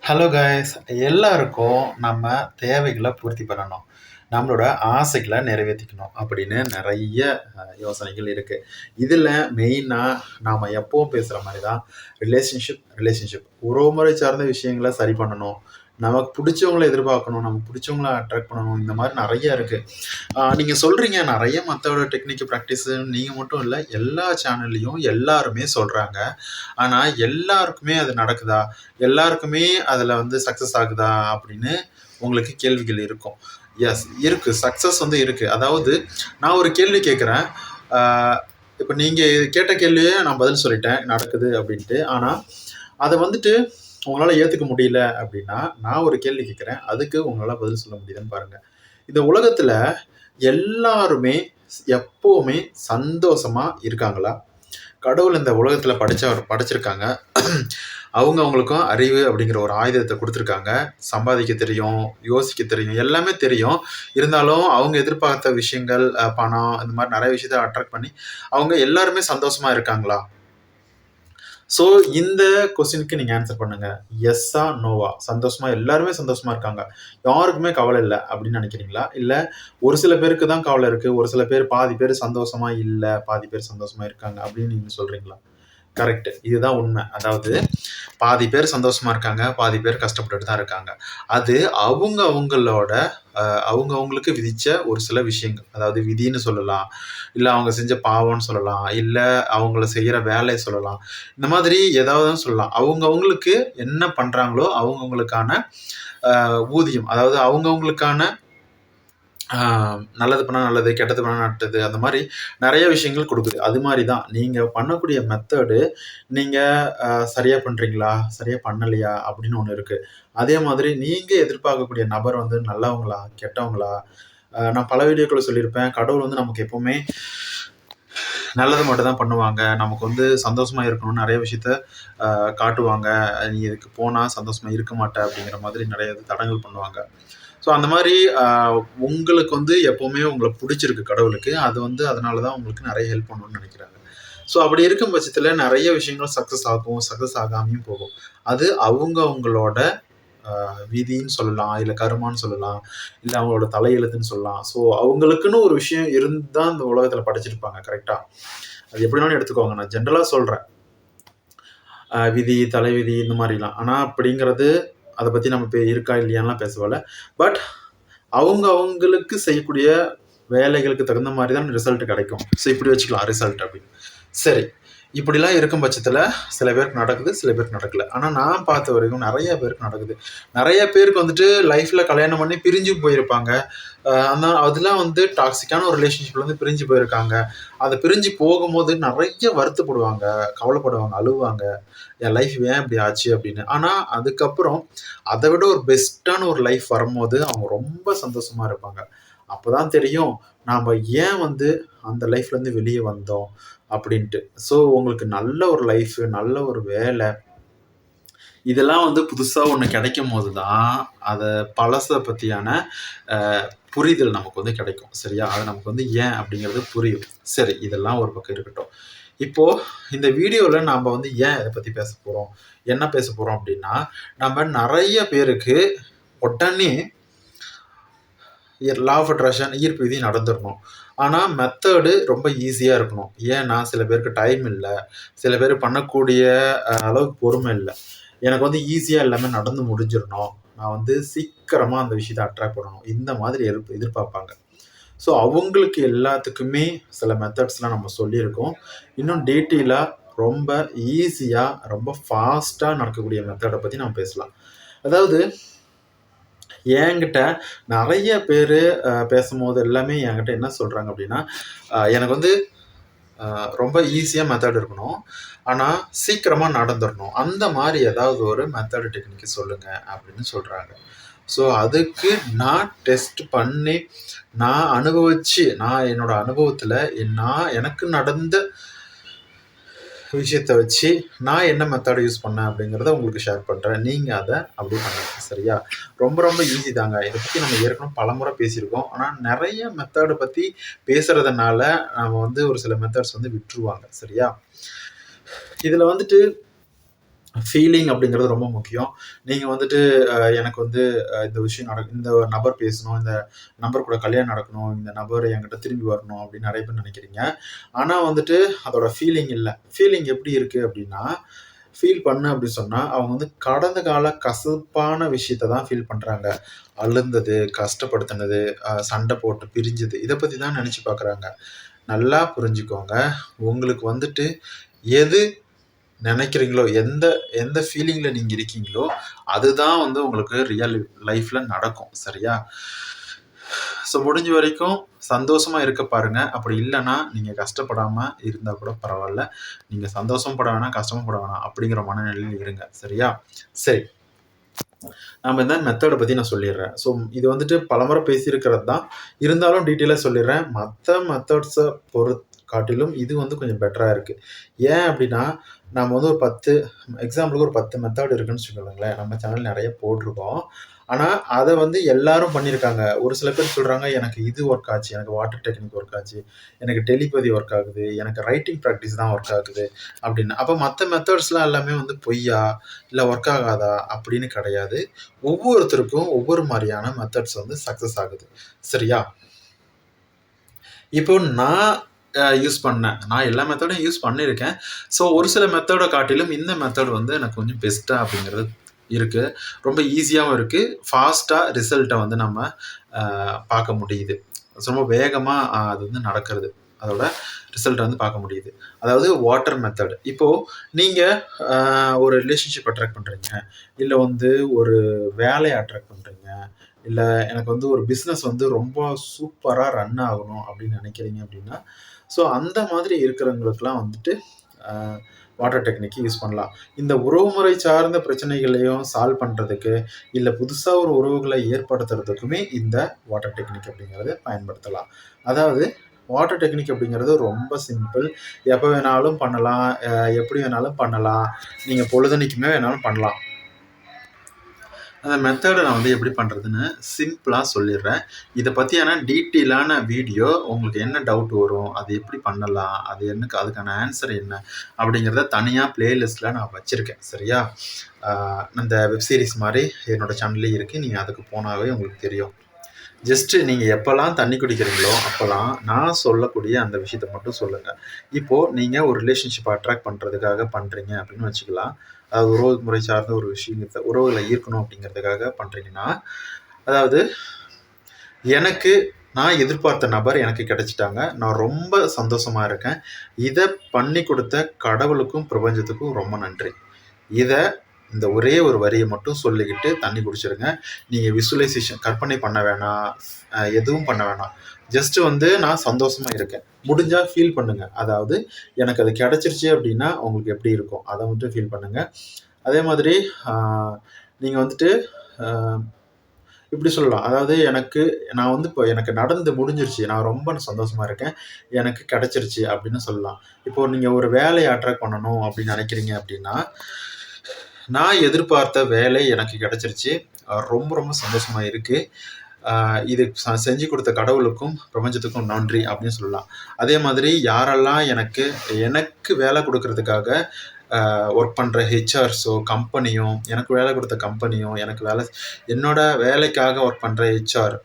Hello guys, எல்லாருக்கும் நம்ம தேவைகள பூர்த்தி பண்ணணும். நம்மளோட ஆசைகள நிறைவேத்திக்கணும் அப்படின்னு நெறைய யோசனைகள் இருக்கு. இதுல மெயினா நாம எப்பவும் பேசுற மாரி தான் ரிலேஷன்ஷிப். உறவுமுறை சார்ந்த விஷயங்கள சரி பண்ணணும். நமக்கு புடிச்சவங்கள எதிர்பார்க்கணும். நமக்கு புடிச்சவங்கள அட்ராக்ட் பண்ணணும். இந்த மாரி நெறைய இருக்கு. நீங்க சொல்றீங்க நெறைய மெத்தட், டெக்னிக், பிராக்டிஸ்ன்னு நீங்க மட்டும் இல்ல, எல்லா சேனல்லயும் எல்லாருமே சொல்றாங்க. ஆனா எல்லாருக்குமே அது நடக்குதா? எல்லாருக்குமே அதுல வந்து சக்சஸ் ஆகுதா? அப்படின்னு உங்களுக்கு கேள்விகள் இருக்கும். எஸ் இருக்கு. சக்சஸ் வந்து இருக்கு. அதாவது நான் ஒரு கேள்வி கேட்கிறேன். ஆ இப்ப நீங்க கேட்ட கேள்வியே நான் பதில் சொல்லிட்டேன். நடக்குது அப்படின்ட்டு. ஆனா அத வந்துட்டு உங்களால ஏத்துக்க முடியல அப்படின்னா, நான் ஒரு கேள்வி கேட்கிறேன். அதுக்கு உங்களால பதில் சொல்ல முடியுதான்னு பாருங்க. இந்த உலகத்துல எல்லாருமே எப்பவுமே சந்தோஷமா இருக்காங்களா? கடவுள் இந்த உலகத்துல படைச்சிருக்காங்க. அவங்களுக்கும் அறிவு அப்படிங்கிற ஒரு ஆயுதத்த குடுத்துருக்காங்க. சம்பாதிக்க தெரியும், யோசிக்க தெரியும், எல்லாமே தெரியும். இருந்தாலும் அவங்க எதிர்பார்த்த விஷயங்கள், பணம் இந்த மாரி நெறைய விஷயத்த அட்ராக்ட் பண்ணி, அவங்க எல்லாருமே சந்தோஷமா இருக்காங்களா? ஸோ இந்த கொஸ்டினுக்கு நீங்க ஆன்சர் பண்ணுங்க. எஸ்ஸா? நோவா? சந்தோஷமா எல்லாருமே சந்தோஷமா இருக்காங்க. யாருக்குமே கவலை இல்ல அப்படின்னு நெனைக்கிறீங்களா? இல்ல ஒரு சில பேருக்கு தான் கவலை இருக்கு. ஒரு சில பேர் பாதி பேர் சந்தோஷமா இல்ல, பாதி பேர் சந்தோஷமா இருக்காங்க அப்படின்னு நீங்க சொல்றீங்களா? கரெக்ட். இதுதான் உண்மை. அதாவது பாதி பேர் சந்தோஷமா இருக்காங்க, பாதி பேர் கஷ்டப்பட்டுட்டு தான் இருக்காங்க. அது அவங்களோட அவங்களுக்கு விதிச்ச ஒரு சில விஷயங்கள். அதாவது விதின்னு சொல்லலாம். இல்ல அவங்க செஞ்ச பாவம்ன்னு சொல்லலாம். இல்ல அவங்கள செய்யற வேலைய சொல்லலாம். இந்த மாதிரி ஏதாவதுன்னு சொல்லலாம். அவங்களுக்கு என்ன பண்றாங்களோ, அவங்கவங்களுக்கான ஊதியம். அதாவது அவங்கவங்களுக்கான நல்லது பண்ணா நல்லது, கெட்டது பண்ணா கெட்டது. அந்த மாரி நெறைய விஷயங்கள் குடுக்குது. அது மாரி தான் நீங்க பண்ணக்கூடிய மெத்தடு நீங்க சரியா பண்றீங்களா? சரியா பண்ணலையா? அப்படின்னு ஒண்ணு இருக்கு. அதே மாதிரி நீங்க எதிர்பார்க்கக்கூடிய நபர் வந்து நல்லவங்களா? கெட்டவங்களா? நான் பல வீடியோக்கள்ல சொல்லியிருப்பேன். கடவுள் வந்து நமக்கு எப்பவுமே நல்லது மட்டும் தான் பண்ணுவாங்க. நமக்கு வந்து சந்தோஷமா இருக்கணும்னு நெறைய விஷயத்த காட்டுவாங்க. நீ இதுக்கு போனா சந்தோஷமா இருக்க மாட்ட அப்படிங்கிற மாதிரி நெறைய தடங்கல் பண்ணுவாங்க. ஸோ அந்த மாரி உங்களுக்கு வந்து எப்பவுமே உங்கள புடிச்சிருக்கு கடவுளுக்கு. அது வந்து அதனால தான் உங்களுக்கு நெறைய ஹெல்ப் பண்ணணும்னு நெனைக்கிறாங்க. ஸோ அப்படி இருக்கும் பட்சத்தில நெறைய விஷயங்கள் சக்சஸ் ஆகும், சக்சஸ் ஆகாமயும் போகும். அது அவங்களோட விதின்னு சொல்லலாம், இல்ல கர்மான்னு சொல்லலாம், இல்ல அவங்களோட தலையெழுத்துன்னு சொல்லலாம். ஸோ அவங்களுக்குன்னு ஒரு விஷயம் இருந்து தான் இந்த உலகத்தில படைச்சிருப்பாங்க. கரெக்ட்டா? அது எப்படி வேணாலும் எடுத்துக்கோங்க. நான் ஜென்ரலா சொல்றேன். விதி, தலைவிதி இந்த மாரிலாம். ஆனா அப்படிங்கிறது அத பத்தி நம்ம இருக்கா இல்லையான்லாம் பேச வரல. பட் அவங்களுக்கு செய்யக்கூடிய வேலைகளுக்கு தகுந்த மாரி தான் ரிசல்ட் கிடைக்கும். ஸோ இப்படி வச்சுக்கலாம் ரிசல்ட் அப்படின்னு. சரி. இப்படிலாம் இருக்கும் பட்சத்தில சில பேருக்கு நடக்குது, சில பேருக்கு நடக்கல. ஆனா நான் பார்த்த வரைக்கும் நெறைய பேருக்கு நடக்குது. நெறைய பேருக்கு வந்துட்டு லைஃப்ல கல்யாணம் பண்ணி பிரிஞ்சு போயிருப்பாங்க. அதெல்லாம் வந்து டாக்ஸிக்கான ஒரு ரிலேஷன்ஷிப்ல பிரிஞ்சு போயிருக்காங்க. அத பிரிஞ்சு போகும்போது நெறைய வருத்தப்படுவாங்க, கவலைப்படுவாங்க, அழுவாங்க. என் லைஃப் ஏன் இப்படி ஆச்சு அப்படின்னு. ஆனா அதுக்கப்புறம் அத விட ஒரு பெஸ்ட்டான ஒரு லைஃப் வரும்போது அவங்க ரொம்ப சந்தோஷமா இருப்பாங்க. அப்பதான் தெரியும் நாம ஏன் வந்து அந்த லைஃப்லேருந்து வெளிய வந்தோம் அப்படின்ட்டு. ஸோ உங்களுக்கு நல்ல ஒரு லைஃப், நல்ல ஒரு வேலை இதெல்லாம் வந்து புதுசா ஒண்ணு கிடைக்கும்போது தான், அத பழச பத்தியான அ புரிதல் நமக்கு வந்து கிடைக்கும். சரியா? அது நமக்கு வந்து ஏன் அப்படிங்கிறது புரியும். சரி இதெல்லாம் ஒரு பக்கம் இருக்கட்டும். இப்போ இந்த வீடியோல நாம வந்து ஏன் இத பத்தி பேசப் போறோம்? என்ன பேசப் போறோம் அப்படின்னா, நம்ம நெறைய பேருக்கு உடனே லா ஆஃப் அட்ராக்ஷன் ஈர்ப்பு விதி நடந்துரணும். ஆனா மெத்தடு ரொம்ப ஈஸியா இருக்கணும். ஏன்னா, சில பேருக்கு டைம் இல்ல. சில பேர் பண்ணக்கூடிய அளவுக்கு பொறுமை இல்ல. எனக்கு வந்து ஈஸியா எல்லாமே நடந்து முடிஞ்சிரணும். நான் வந்து சீக்கிரமா அந்த விஷயத்த அட்ராக்ட் பண்ணணும். இந்த மாதிரி எதிர்பார்ப்பாங்க. ஸோ அவங்களுக்கு எல்லாத்துக்குமே சில மெத்தட்ஸ்லாம் நம்ம சொல்லியிருக்கோம். இன்னும் டீட்டெயிலா ரொம்ப ஈஸியா, ரொம்ப ஃபாஸ்ட்டா நடக்கக்கூடிய மெத்தட பத்தி நம்ம பேசலாம். அதாவது என்கிட்ட நெறைய பேரு பேசும்போது எல்லாமே என்கிட்ட என்ன சொல்றாங்க அப்டின்னா, எனக்கு வந்து ரொம்ப ஈஸியா மெத்தட் இருக்கணும். ஆனா சீக்கிரமா நடந்துரணும். அந்த மாரி ஏதாவது ஒரு மெத்தட் டெக்னிக் சொல்லுங்க அப்டின்னு சொல்றாங்க. ஸோ அதுக்கு நான் டெஸ்ட் பண்ணி, நான் அனுபவிச்சு, நான் என்னோட அனுபவத்துல எனக்கு நடந்த விஷயத்த வச்சு, நான் என்ன மெத்தட் யூஸ் பண்ணேன் அப்படிங்கிறத உங்களுக்கு ஷேர் பண்றேன். நீங்க அத அப்படியே பண்ணுங்க. சரியா? ரொம்ப ரொம்ப ஈஸி தாங்க. இத பத்தி நம்ம ஏற்கனவே பலமுறை பேசியிருக்கோம். ஆனா நெறைய மெத்தட பத்தி பேசுறதுனால, நாம வந்து ஒரு சில மெத்தட்ஸ் வந்து விட்டுருவாங்க. சரியா? இதுல வந்துட்டு ஃபீலிங் அப்படிங்கிறது ரொம்ப முக்கியம். நீங்க வந்துட்டு எனக்கு வந்து இந்த விஷயம் இந்த நபர் பேசணும், இந்த நபர் கூட கல்யாணம் நடக்கணும், இந்த நபர் என்கிட்ட திரும்பி வரணும் அப்படின்னு நெறைய பேர் நெனைக்கிறீங்க. ஆனா வந்துட்டு அதோட ஃபீலிங் இல்ல. ஃபீலிங் எப்படி இருக்கு அப்படின்னா, ஃபீல் பண்ணு அப்படி சொன்னா, அவங்க வந்து கடந்த கால கசப்பான விஷயத்த தான் ஃபீல் பண்றாங்க. அழுந்தது, கஷ்டப்படுத்துனது, சண்ட போட்டு பிரிஞ்சது, இத பத்தி தான் நெனச்சு பார்க்குறாங்க. நல்லா புரிஞ்சுக்கோங்க. உங்களுக்கு வந்துட்டு எது நெனைக்கிறீங்களோ, எந்த எந்த ஃபீலிங்ல நீங்க இருக்கீங்களோ, அதுதான் வந்து உங்களுக்கு ரியல் லைஃப்ல நடக்கும். சரியா? ஸோ முடிஞ்ச வரைக்கும் சந்தோஷமா இருக்க பாருங்க. அப்படி இல்லன்னா, நீங்க கஷ்டப்படாம இருந்தா கூட பரவால்ல. நீங்க சந்தோஷமும் பட வேணாம், கஷ்டமும் பட வேணாம். அப்படிங்கிற மனநிலையில இருங்க. சரியா? சரி. நாம இந்த மெத்தட பத்தி நான் சொல்லிர்றேன். ஸோ இது வந்துட்டு பலமுறை பேசியிருக்கிறது தான். இருந்தாலும் டீட்டெயிலா சொல்லிர்றேன். மத்த மெத்தட்ஸ காட்டிலும் இது வந்து கொஞ்சம் பெட்டரா இருக்கு. ஏன் அப்டின்னா, நம்ம வந்து ஒரு 10 எக்ஸாம்பிளுக்கு ஒரு 10 மெத்தட் இருக்குன்னு வச்சுக்கோங்களேன். நம்ம சேனல் நெறைய போட்ருக்கோம். ஆனா, அத வந்து எல்லாரும் பண்ணியிருக்காங்க. ஒரு சில பேர் சொல்றாங்க, "எனக்கு இது ஒர்க் ஆச்சு. எனக்கு வாட்டர் டெக்னிக் ஒர்க் ஆச்சு. எனக்கு டெலிபதி ஒர்க் ஆகுது. எனக்கு ரைட்டிங் பிராக்டிஸ் தான் ஒர்க் ஆகுது." அப்படின்னு. அப்ப மத்த மெத்தட்ஸ்லாம் எல்லாமே வந்து பொய்யா? இல்ல ஒர்க் ஆகாதா? அப்படின்னு கிடையாது. ஒவ்வொருத்தருக்கும் ஒவ்வொரு மாரியான மெத்தட்ஸ் வந்து சக்சஸ் ஆகுது. சரியா? இப்போ நான் யூஸ் பண்ணேன். நான் எல்லா மெத்தடும் யூஸ் பண்ணியிருக்கேன். ஸோ ஒரு சில மெத்தட காட்டிலும் இந்த மெத்தட் வந்து எனக்கு கொஞ்சம் பெஸ்ட்டா அப்படிங்கிறது இருக்கு. ரொம்ப ஈஸியாவும் இருக்கு. ஃபாஸ்ட்டா ரிசல்ட்ட வந்து நம்ம பார்க்க முடியுது. ரொம்ப வேகமா அது வந்து நடக்கிறது. அதோட ரிசல்ட்ட வந்து பார்க்க முடியுது. அதாவது வாட்டர் மெத்தட். இப்போ நீங்க அ ஒரு ரிலேஷன்ஷிப் அட்ராக்ட் பண்றீங்க. இல்ல வந்து ஒரு வேலைய அட்ராக்ட் பண்றீங்க. இல்ல எனக்கு வந்து ஒரு பிசினஸ் வந்து ரொம்ப சூப்பரா ரன் ஆகணும் அப்படின்னு நினைக்கிறீங்க அப்படின்னா, ஸோ அந்த மாதிரி இருக்கிறவங்களுக்குலாம் வந்துட்டு அ வாட்டர் டெக்னிக் யூஸ் பண்ணலாம். இந்த உறவுமுறை சார்ந்த பிரச்சனைகளையும் சால்வ் பண்றதுக்கு, இல்ல புதுசா ஒரு உறவுகள ஏற்படுத்துறதுக்குமே இந்த வாட்டர் டெக்னிக் அப்படிங்கிறத பயன்படுத்தலாம். அதாவது வாட்டர் டெக்னிக் அப்படிங்கிறது ரொம்ப சிம்பிள். எப்ப வேணாலும் பண்ணலாம். எப்படி வேணாலும் பண்ணலாம். நீங்க பொழுதன்னைக்குமே வேணாலும் பண்ணலாம். அந்த மெத்தட நான் வந்து எப்படி பண்றதுன்னு சிம்பிளா சொல்லிடுறேன். இத பத்தியான டீட்டெயிலான வீடியோ உங்களுக்கு என்ன டவுட் வரும்? அது எப்படி பண்ணலாம்? அது அதுக்கான ஆன்சர் என்ன? அப்படிங்கிறத தனியா பிளேலிஸ்ட்ல நான் வச்சிருக்கேன். சரியா? இந்த வெப் சீரிஸ் மாரி என்னோட சேனல்லயே இருக்கு. நீங்க அதுக்கு போனாவே உங்களுக்கு தெரியும். ஜஸ்ட் நீங்க எப்பலாம் தண்ணி குடிக்கிறீங்களோ, அப்பலாம் நான் சொல்லக்கூடிய அந்த விஷயத்த மட்டும் சொல்லுங்க. இப்போ நீங்க ஒரு ரிலேஷன்ஷிப்ப அட்ராக்ட் பண்றதுக்காக பண்றீங்க அப்படின்னு வச்சுக்கலாம். அதாவது உறவு முறை சார்ந்த ஒரு விஷயத்த உறவுகள ஈர்க்கணும் அப்படிங்கிறதுக்காக பண்றீங்கன்னா, அதாவது எனக்கு நான் எதிர்பார்த்த நபர் எனக்கு கிடைச்சுட்டாங்க. நான் ரொம்ப சந்தோஷமா இருக்கேன். இத பண்ணி குடுத்த கடவுளுக்கும், பிரபஞ்சத்துக்கும் ரொம்ப நன்றி. இத இந்த ஒரே ஒரு வரிய மட்டும் சொல்லிக்கிட்டு தண்ணி குடிச்சிருங்க. நீங்க விசுவலைசேஷன் கற்பனை பண்ண வேணாம். எதுவும் பண்ண வேணாம். ஜஸ்ட் வந்து நான் சந்தோஷமா இருக்கேன். முடிஞ்சா ஃபீல் பண்ணுங்க. அதாவது எனக்கு அது கிடைச்சிருச்சு அப்டின்னா, உங்களுக்கு எப்படி இருக்கும்? அத மட்டும் ஃபீல் பண்ணுங்க. அதே மாதிரி அ நீங்க வந்துட்டு அ இப்படி சொல்லலாம். அதாவது நான் வந்து இப்போ எனக்கு நடந்து முடிஞ்சிருச்சு. நான் ரொம்ப சந்தோஷமா இருக்கேன். எனக்கு கிடைச்சிருச்சு அப்படின்னு சொல்லலாம். இப்போ நீங்க ஒரு வேலைய அட்ராக்ட் பண்ணணும் அப்படின்னு நினைக்கிறீங்க அப்படின்னா, நான் எதிர்பார்த்த வேலை எனக்கு கிடைச்சிருச்சு. ரொம்ப ரொம்ப சந்தோஷமா இருக்கு. இது செஞ்சு குடுத்த கடவுளுக்கும், பிரபஞ்சத்துக்கும் நன்றி அப்படின்னு சொல்லலாம். அதே மாதிரி யாரெல்லாம் எனக்கு எனக்கு வேலை குடுக்குறதுக்காக ஒர்க் பண்ற ஹெச்ஆர்ஸோ, கம்பெனியோ, எனக்கு வேலை குடுத்த கம்பெனியோ, என்னோட வேலைக்காக ஒர்க் பண்ற ஹெச்ஆர்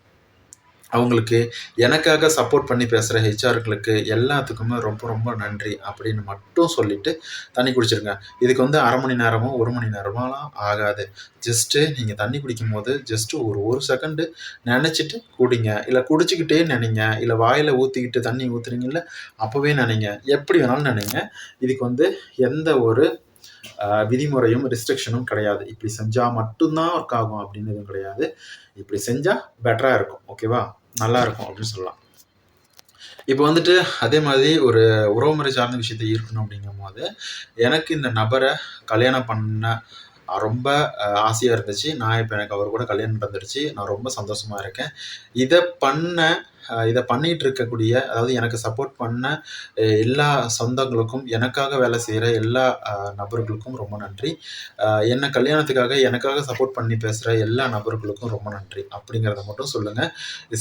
அவங்களுக்கு, எனக்காக சப்போர்ட் பண்ணி பேசுற ஹெச்ஆர்களுக்கு எல்லாத்துக்குமே ரொம்ப ரொம்ப நன்றி அப்படின்னு மட்டும் சொல்லிட்டு தண்ணி குடிச்சிருங்க. இதுக்கு வந்து 1/2 மணி நேரமோ, 1 மணி நேரமோலாம் ஆகாது. ஜஸ்ட்டு நீங்க தண்ணி குடிக்கும்போது ஜஸ்ட்டு ஒரு 1 செகண்டு நெனச்சிட்டு குடிங்க. இல்ல குடிச்சுக்கிட்டே நெனைங்க. இல்ல வாயில ஊத்திக்கிட்டு தண்ணி ஊத்துறீங்கல்ல, அப்பவே நெனைங்க. எப்படி வேணாலும் நெனைங்க. இதுக்கு வந்து எந்த ஒரு விதிமுறையும், ரெஸ்ட்ரிக்ஷனும் கிடையாது. இப்படி செஞ்சா மட்டும் தான் ஒர்க் ஆகும் அப்படின்னு எதுவும் கிடையாது. இப்படி செஞ்சா பெட்டரா இருக்கும். ஓகேவா? நல்லா இருக்கும் அப்படின்னு சொல்லலாம். இப்போ வந்துட்டு அதே மாதிரி ஒரு உறவுமுறை சார்ந்த விஷயத்த ஈர்க்கணும் அப்படிங்கும்போது, எனக்கு இந்த நபர கல்யாணம் பண்ண ரொம்ப ஆசையா இருந்துச்சு. எனக்கு அவர் கூட கல்யாணம் நடந்துருச்சு. நான் ரொம்ப சந்தோஷமா இருக்கேன். இத பண்ண இத பண்ணிட்டு இருக்கக்கூடிய அதாவது எனக்கு சப்போர்ட் பண்ண எல்லா சொந்தங்களுக்கும், எனக்காக வேலை செய்ற எல்லா நபர்களுக்கும் ரொம்ப நன்றி. என்ன கல்யாணத்துக்காக எனக்காக சப்போர்ட் பண்ணி பேசுற எல்லா நபர்களுக்கும் ரொம்ப நன்றி. அப்படிங்கிறத மட்டும் சொல்லுங்க.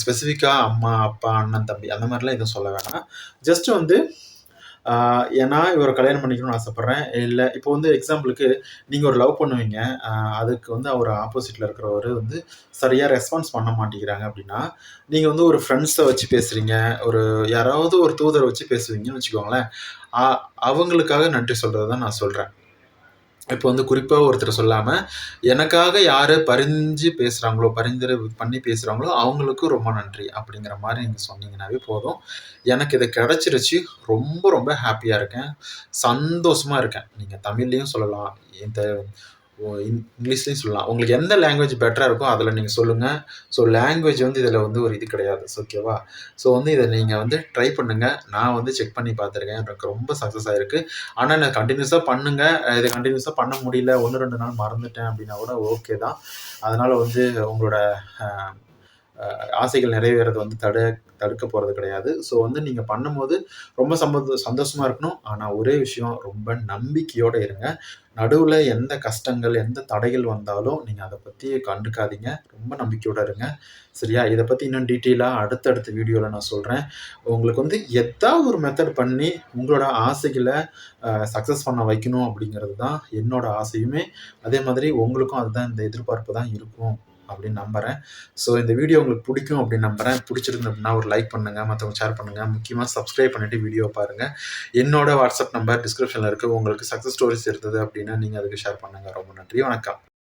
ஸ்பெசிஃபிக்கா அம்மா, அப்பா, அண்ணன், தம்பி அந்த மாரிலாம் எதுவும் சொல்ல வேணாம். ஜஸ்ட் வந்து ஏன்னா இவர கல்யாணம் பண்ணிக்கணும்னு ஆசைப்படுறேன். இல்ல இப்போ வந்து எக்ஸாம்பிளுக்கு நீங்க ஒரு லவ் பண்ணுவீங்க. அதுக்கு வந்து அவர் ஆப்போசிட்ல இருக்கிறவரு வந்து சரியா ரெஸ்பான்ஸ் பண்ண மாட்டேங்கிறாங்க அப்படின்னா, நீங்க வந்து ஒரு ஃப்ரெண்ட்ஸ வச்சு பேசுறீங்க. ஒரு யாராவது ஒரு தூதர வச்சு பேசுவீங்கன்னு வச்சுக்கோங்களேன். அ அவங்களுக்காக நன்றி சொல்றத தான் நான் சொல்றேன். இப்போ வந்து குறிப்பா ஒருத்தர சொல்லாம, எனக்காக யாரு பரிஞ்சு பேசுறாங்களோ, பரிந்துரை பண்ணி பேசுறாங்களோ, அவங்களுக்கு ரொம்ப நன்றி அப்படிங்கிற மாரி நீங்க சொன்னீங்கன்னாவே போதும். எனக்கு இது கிடைச்சிருச்சு. ரொம்ப ரொம்ப ஹேப்பியா இருக்கேன். சந்தோஷமா இருக்கேன். நீங்க தமிழ்லயும் சொல்லலாம். இந்த இங்கிலீஷ்லயும் சொல்லலாம். உங்களுக்கு எந்த லாங்குவேஜ் பெட்டரா இருக்கோ அதில நீங்க சொல்லுங்க. ஸோ லாங்குவேஜ் வந்து இதில வந்து ஒரு இது கிடையாது. ஓகேவா? ஸோ வந்து இத நீங்க வந்து ட்ரை பண்ணுங்க. நான் வந்து செக் பண்ணி பார்த்துருக்கேன். எனக்கு ரொம்ப சக்சஸ் ஆயிருக்கு. ஆனா நான் கன்டினியூஸா பண்ணுங்க. இத கன்டினியூஸா பண்ண முடியல. 1, 2 நாள் மறந்துட்டேன் அப்டின்னா கூட ஓகே தான். அதனால வந்து உங்களோட அ ஆசைகள் நிறைவேறத வந்து தடுக்க போறது கிடையாது. ஸோ வந்து நீங்க பண்ணும்போது ரொம்ப சந்தோஷமா இருக்கணும். ஆனா ஒரே விஷயம் ரொம்ப நம்பிக்கையோட இருங்க. நடுவுல எந்த கஷ்டங்கள், எந்த தடைகள் வந்தாலும் நீங்க அத பத்தி கண்டுக்காதீங்க. ரொம்ப நம்பிக்கையோட இருங்க. சரியா? இத பத்தி இன்னும் டீட்டெயிலா அடுத்தடுத்த வீடியோல நான் சொல்றேன். உங்களுக்கு வந்து ஏதாவது ஒரு மெத்தட் பண்ணி உங்களோட ஆசைகள சக்சஸ் பண்ண வைக்கணும் அப்படிங்கிறது தான் என்னோட ஆசையுமே. அதே மாதிரி உங்களுக்கும் அதுதான் இந்த எதிர்பார்ப்பு தான் இருக்கும் அப்படின்னு நம்புறேன். ஸோ இந்த வீடியோ உங்களுக்கு பிடிக்கும் அப்படின்னு நம்புறேன். பிடிச்சிருந்து அப்படின்னா ஒரு லைக் பண்ணுங்க, மத்தவங்க ஷேர் பண்ணுங்க. முக்கியமா சப்ஸ்கிரைப் பண்ணிட்டு வீடியோ பாருங்க. என்னோட வாட்ஸ்அப் நம்பர் டிஸ்கிரிப்ஷன்ல இருக்கு. உங்களுக்கு சக்சஸ் ஸ்டோரீஸ் இருந்தது அப்படின்னா, நீங்க அதுக்கு ஷேர் பண்ணுங்க. ரொம்ப நன்றி. வணக்கம்.